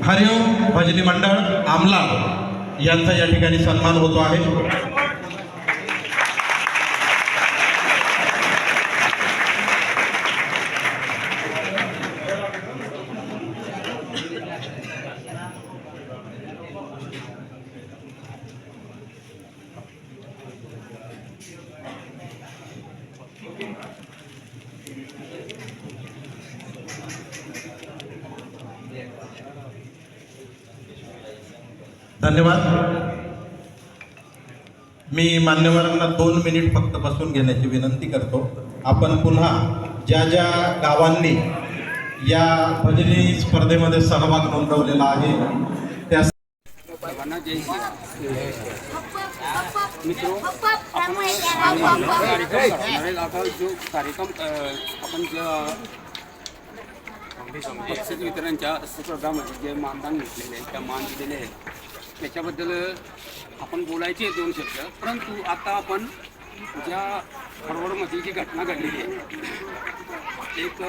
हरिओम भजनी मंडळ आमला यांचा या ठिकाणी सन्मान होतो आहे। धन्यवाद। मी मान्यवरांना 2 मिनिट फक्त बसून घेण्याची विनंती करतो। आपण पुन्हा ज्या ज्या गावांनी या भजनी स्पर्धेमध्ये सहभाग नोंदवलेला आहे त्या मित्रों कार्यक्रम आपण बक्षीस वितरणच्या स्पर्धामध्ये जे मानधन घेतलेले आहे त्या मान दिलेले आहे त्याच्याबद्दल आपण बोलायचे 2 शब्द। परंतु आता आपण ज्या फॉरवर्डमध्ये जी घटना घडलेली आहे एक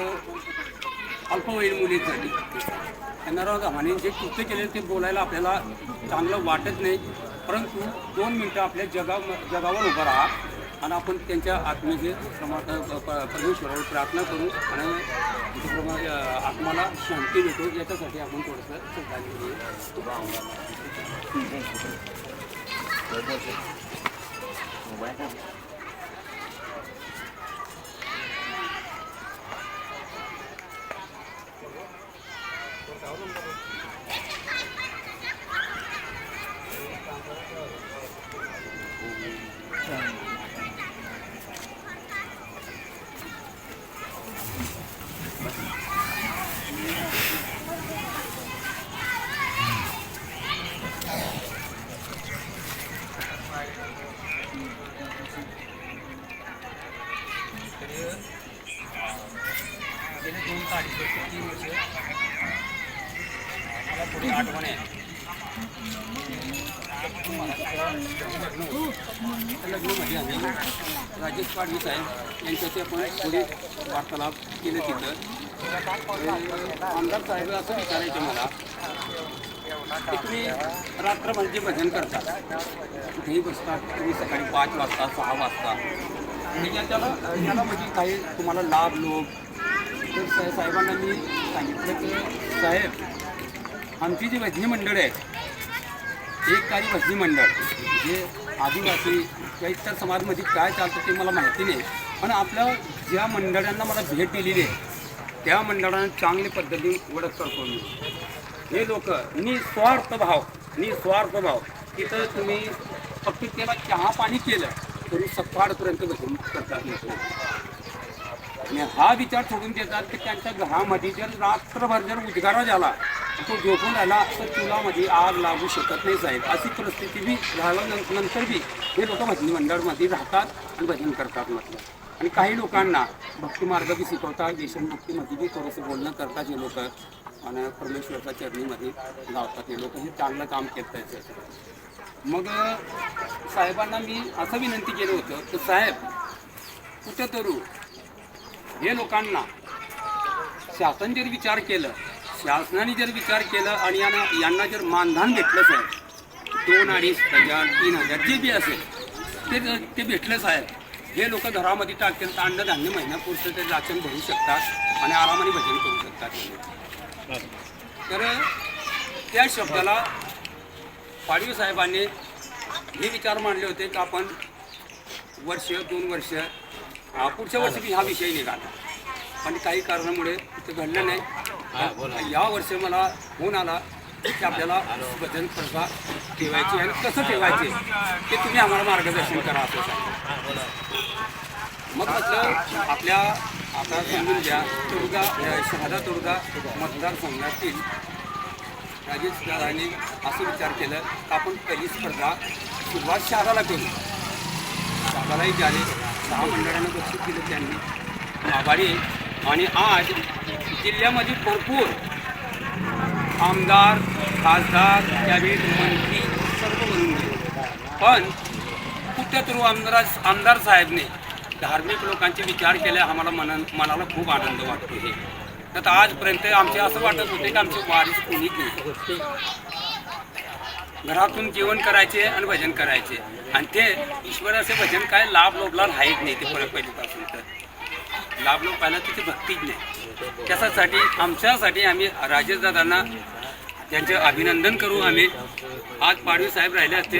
अल्पवयीन मुली झाली त्यांना आम्हाने जे कृत्य केले ते बोलायला आपल्याला चांगलं वाटत नाही, परंतु 2 मिनटं आपल्या जगावर उभं राहा आणि आपण त्यांच्या आत्मेचे परमेश्वरावर प्रार्थना करू आणि आत्माला शांती भेटू याच्यासाठी आपण थोडंसं श्रद्धांजली गेले 2-3 वर्ष मला थोडी आठवण आहे। लग्नामध्ये आम्ही राजेश पाडवी साहेब यांच्याशी आपण थोडी वार्तालाप केले तिथं। आमदार साहेब असं विचारायचं मला की तुम्ही रात्र म्हणजे भजन करता कुठेही बसतात तुम्ही सकाळी 5 वाजता 6 वाजता त्याला म्हणजे काही तुम्हाला लाभ लोक तर साहेबांना मी सांगितलं की साहेब आमची जी भजनी मंडळ आहेत एक काही भजनी मंडळ जे आदिवासी किंवा इतर समाजमध्ये काय चालतं ते मला माहिती नाही, पण आपल्या ज्या मंडळांना मला भेट दिलेली आहे त्या मंडळांना चांगल्या पद्धतीने ओळख करतो मी। हे लोक निस्वार्थ भाव तिथं तुम्ही फक्त त्याला चहा पाणी केलं तरी सकाळपर्यंत बसून करतात आणि हा विचार सोडून देतात की त्यांच्या घरामध्ये जर रात्रभर जर उजगारा झाला तो झोपून राहिला तर चुलामध्ये आग लागू शकत नाही साहेब, अशी परिस्थिती बी झाल्यानंतर बी हे लोक भजनी मंडळामध्ये राहतात आणि भजन करतात म्हटलं। आणि काही लोकांना भक्तिमार्ग बी शिकवतात, देशभक्तीमध्ये बी थोडंसं बोलणं करतात हे लोक आणि परमेश्वरच्या चरणीमध्ये लावतात हे लोक, हे चांगलं काम करत आहेत। मग साहेबांना मी असं विनंती केलं होतं की साहेब कुठं करू हे लोकांना शासन जर विचार केलं, शासनाने जर विचार केला आणि यांना जर मानधन भेटलं साहेब 2,000-2,500 3,000 जे बी असेल ते भेटलं साहेब, हे लोक घरामध्ये टाकतील तर अन्नधान्य महिन्यापुरतं ते राशन भरू शकतात आणि आरामाने भजन करू शकतात। तर त्या शब्दाला पाडवी साहेबांनी हे विचार मांडले होते की आपण 1-2 वर्ष पुढच्या वर्षी हा विषय निघाला, पण काही कारणामुळे तिथं घडलं नाही। या वर्षी मला फोन आला की आपल्याला भजन स्पर्धा ठेवायची आणि कसं ठेवायचे ते तुम्ही आम्हाला मार्गदर्शन करा असं सांगितलं। मग म्हटलं आपल्या आता समजून घ्या शहादा तोडगा मतदारसंघातील राजेश दादांनी असं विचार केलं की आपण पहिली स्पर्धा सुरुवात शहादाला करू। शहादालाही झाले 6 मंडळांना बक्षीस दिलं त्यांनी आभारी आहे। आणि आज जिल्ह्यामध्ये भरपूर आमदार खासदार कॅबिनेट मंत्री सर्व बनून गेले, पण कुठेतरी आमदार साहेबने धार्मिक लोकांचे विचार केले, आम्हाला मनाला खूप आनंद वाटतो हे। तर आजपर्यंत आमचे असं वाटत होते की आमचे वारीस कोणीच नाही. घरातून जेवण करायचे आणि भजन करायचे आणि ते ईश्वराचे भजन काय लाभ लोभला राहत नाही. ते पहिल्यापासून तर लाभ लोभ पाहिला तिथे भक्तीच नाही. त्याच्यासाठी आमच्यासाठी आम्ही राजेशदादांना त्यांचे अभिनंदन करू. आम्ही आज पाडवी साहेब राहिले असते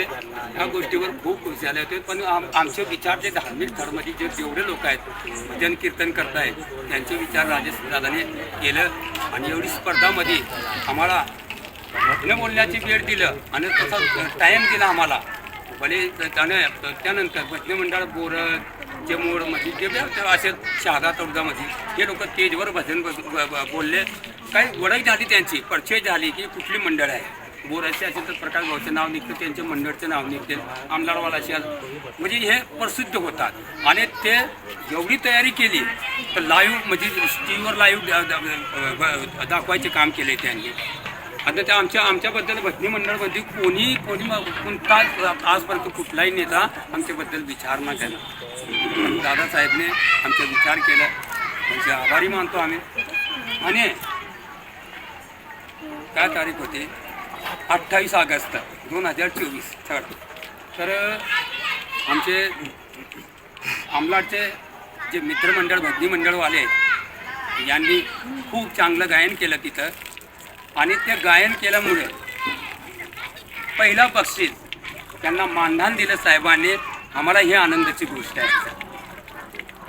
ह्या गोष्टीवर खूप खुश झाले होते. पण आमचे विचार जे धार्मिक धर्माचे जेवढे लोक आहेत भजन कीर्तन करतायत त्यांचे विचार राजेशदादाने केलं आणि एवढी स्पर्धामध्ये आम्हाला न बोलण्याची वेळ दिलं आणि तसा टाईम दिला आम्हाला. भले त्यानंतर भजनी मंडळ बोरं जमूरमध्ये जे असे शहादा तळुजामध्ये हे लोक स्टेजवर भजन बोलले. काही ओळख झाली त्यांची परिचय झाली की कुठली मंडळ आहे. बोराचे असेल तर प्रकाश भाऊचं नाव निघतं, त्यांच्या मंडळचं नाव निघते. आमदारवाला असेल म्हणजे हे प्रसिद्ध होतात आणि ते एवढी तयारी केली तर लाईव्ह म्हणजे टी व्हीवर लाईव्ह दाखवायचे काम केले त्यांनी. आता त्या आमच्याबद्दल भजनी मंडळमध्ये कोणी कोणता आजपर्यंत कुठलाही नेता आमच्याबद्दल विचार न केला. दादासाहेबने आमचा विचार केला, त्यांचे आभारी मानतो आम्ही. आणि काय तारीख होती 28 ऑगस्ट 2024 तर आमचे आमलाडचे जे मित्रमंडळ भजनी मंडळवाले यांनी खूप चांगलं गायन केलं तिथं आणि ते गायन केल्यामुळे पहिला बक्षीस त्यांना मानधन दिलं साहेबांनी. आम्हाला ही आनंदाची गोष्ट आहे.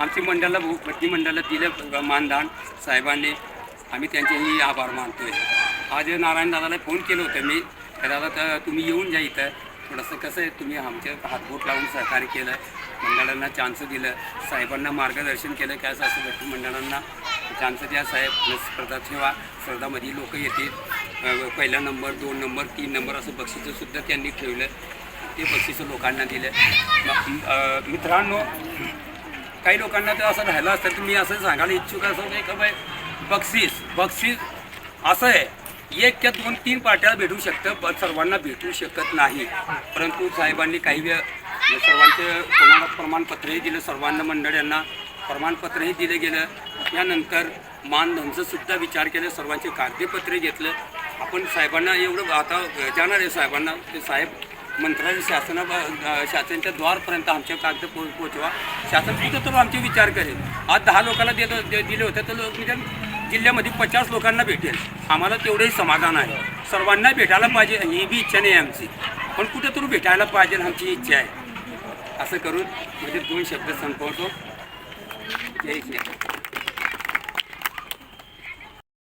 आमची मंडळाला भजनी मंडळाला दिलं मानधन साहेबांनी. आम्ही त्यांचेही आभार मानतोय. आज नारायण दादाला फोन केलं होतं मी, दादा तर तुम्ही येऊन जा इथं थोडंसं कसं आहे तुम्ही आमच्या हातबोट लावून सहकार्य केलं, मंडळांना चान्स दिलं, साहेबांना मार्गदर्शन केलं काय असं भजनी मंडळांना चान्स द्या साहेब. स्पर्धा ठेवा, स्पर्धामध्ये लोक येतील. पहिला नंबर 2 नंबर 3 नंबर असं बक्षीसंसुद्धा त्यांनी ठेवलं. ते बक्षीसं लोकांना दिलं. मित्रांनो काही लोकांना तर असं राहिलं असतं की मी असं सांगायला इच्छुक असं की बाय बक्षीस असं आहे 1 किंवा 2 3 पार्ट्याला भेटू शकतं, सर्वांना भेटू शकत नाही. परंतु साहेबांनी काही वेळ सर्वांचे कोणाला प्रमाणपत्रही दिलं, सर्वांना मंडळांना प्रमाणपत्रही दिलं गेलं. त्यानंतर मानधनचं सुद्धा विचार केलं, सर्वांचे कागदपत्रे घेतलं. आपण साहेबांना एवढं आता जाणार आहे साहेबांना ते साहेब मंत्रालय शासनाच्या द्वारपर्यंत आमच्या कागद पोहोचवा. शासन सुद्धा तर आमचे विचार करेल. आज 10 लोकांना दिले होते तर म्हणजे जिल्ह्यामध्ये 50 लोकांना भेटेल. आम्हाला तेवढंही समाधान आहे. सर्वांना भेटायला पाहिजे ही बी इच्छा नाही आमची, पण कुठेतरी भेटायला पाहिजे आमची इच्छा आहे. असं करून म्हणजे 2 शब्द संपवतो. जय श्री